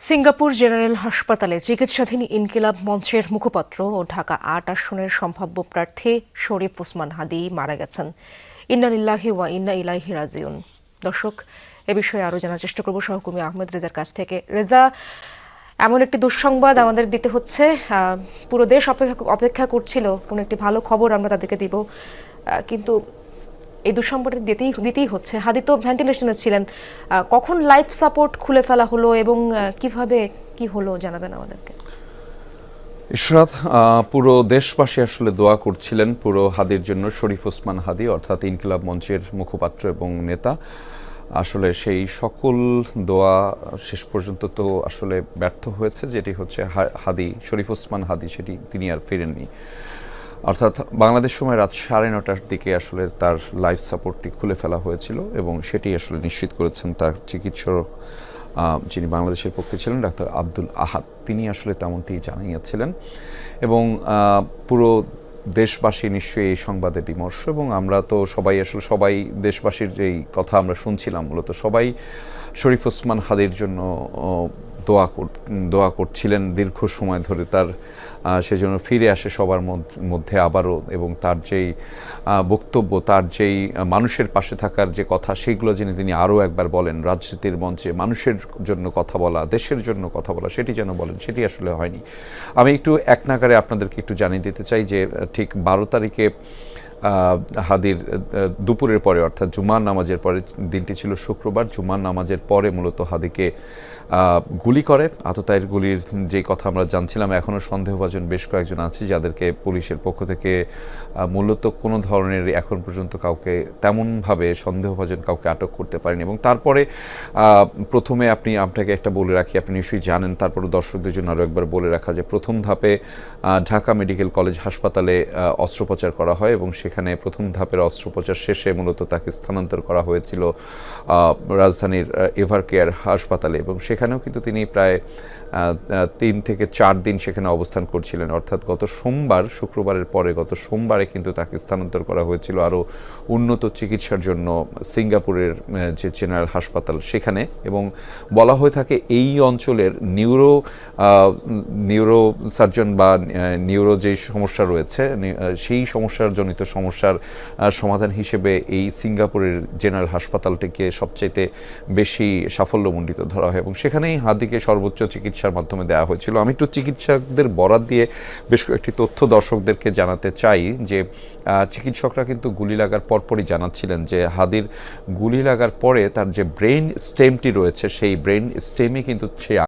Singapore general হাসপাতালে চিকিৎসাধীন ইনকিলাব মঞ্চের মুখপাত্র ও ঢাকা ৮ আসনের সম্ভাব্য প্রার্থী শরীফ ওসমান হাদী মারা গেছেন। ইন্না লিল্লাহি ওয়া ইন্না ইলাইহি রাজিউন। দর্শক, এ বিষয়ে আরও জানার চেষ্টা করব সহকর্মী আহমেদ রেজার কাছ থেকে। রেজা, এমন একটি দুঃসংবাদ আমাদের দিতে হচ্ছে, পুরো দেশ অপেক্ষা করছিল কোনো একটি ভালো খবর আমরা তাদেরকে দিব, কিন্তু এই দুঃসংবাদটি দিতেই হচ্ছে। হাদী তো ভেন্টিলেশনে ছিলেন, কখন লাইফ সাপোর্ট খুলে ফেলা হলো এবং কিভাবে কি হলো জানাবেন আমাদেরকে। ইশরাত, পুরো দেশবাসী আসলে দোয়া করছিলেন পুরো হাদীর জন্য। শরীফ ওসমান হাদী অর্থাৎ ইনকিলাব মঞ্চের মুখপাত্র এবং নেতা, আসলে সেই সকল দোয়া শেষ পর্যন্ত তো আসলে ব্যর্থ হয়েছে। যেটি হচ্ছে হাদী, শরীফ ওসমান হাদী, সেটি তিনি আর ফেরেননি। অর্থাৎ বাংলাদেশ সময় রাত 9:30টার দিকে আসলে তার লাইফ সাপোর্টটি খুলে ফেলা হয়েছিল এবং সেটি আসলে নিশ্চিত করেছেন তার চিকিৎসক, যিনি বাংলাদেশের পক্ষে ছিলেন, ডাক্তার আব্দুল আহাদ। তিনি আসলে তেমনটি জানিয়েছিলেন এবং পুরো দেশবাসী নিশ্চয়ই এই সংবাদে বিমর্ষ। এবং আমরা তো সবাই দেশবাসীর যেই কথা আমরা শুনছিলাম, মূলত সবাই শরীফ ওসমান হাদীর জন্য দোয়া করছিলেন দীর্ঘ সময় ধরে, তার সেজন্য ফিরে আসে সবার মধ্যে আবারও, এবং তার যেই বক্তব্য, তার যেই মানুষের পাশে থাকার যে কথা, সেইগুলো যেন তিনি আরও একবার বলেন। রাজনীতির মঞ্চে মানুষের জন্য কথা বলা, দেশের জন্য কথা বলা, সেটি যেন বলেন, সেটি আসলে হয়নি। আমি একটু এক নাগারে আপনাদেরকে একটু জানিয়ে দিতে চাই যে ঠিক 12 তারিখে হাদীর দুপুরের পরে, অর্থাৎ জুমার নামাজের পরে, দিনটি ছিল শুক্রবার, জুমার নামাজের পরে মূলত হাদীকে গুলি করে। আততায়ীর গুলির যে কথা আমরা জানছিলাম, এখনও সন্দেহভাজন বেশ কয়েকজন আছে যাদেরকে পুলিশের পক্ষ থেকে মূলত কোনো ধরনের এখন পর্যন্ত কাউকে তেমনভাবে সন্দেহভাজন কাউকে আটক করতে পারেনি। এবং তারপরে প্রথমে আপনাকে একটা বলে রাখি, আপনি নিশ্চয়ই জানেন, তারপরে দর্শকদের জন্য আরও একবার বলে রাখা, যে প্রথম ধাপে ঢাকা মেডিকেল কলেজ হাসপাতালে অস্ত্রোপচার করা হয় এবং সেখানে প্রথম ধাপের অস্ত্রোপচার শেষে মূলত তাকে স্থানান্তর করা হয়েছিল রাজধানীর এভারকেয়ার হাসপাতালে, এবং সেখানেও কিন্তু তিনি প্রায় 3 থেকে 4 দিন সেখানে অবস্থান করছিলেন। অর্থাৎ গত সোমবার, শুক্রবারের পরে গত সোমবারে কিন্তু তাকে স্থানান্তর করা হয়েছিল আরও উন্নত চিকিৎসার জন্য সিঙ্গাপুরের যে জেনারেল হাসপাতাল সেখানে। এবং বলা হয়ে থাকে এই অঞ্চলের নিউরো সার্জন বা নিউরো যে সমস্যা রয়েছে, সেই সমস্যার সমস্যার সমাধান হিসেবে এই সিঙ্গাপুরের জেনারেল হাসপাতালটিকে সবচাইতে বেশি সাফল্যমণ্ডিত ধরা হয় এবং সেখানেই হাদীকে সর্বোচ্চ চিকিৎসার মাধ্যমে দেওয়া হয়েছিল। আমি একটু চিকিৎসকদের বরাত দিয়ে বেশ কয়েকটি তথ্য দর্শকদেরকে জানাতে চাই যে চিকিৎসকরা কিন্তু গুলি লাগার পরপরই জানাচ্ছিলেন যে হাদীর গুলি লাগার পরে তার যে ব্রেন স্টেমটি রয়েছে, সেই ব্রেন স্টেমে কিন্তু সে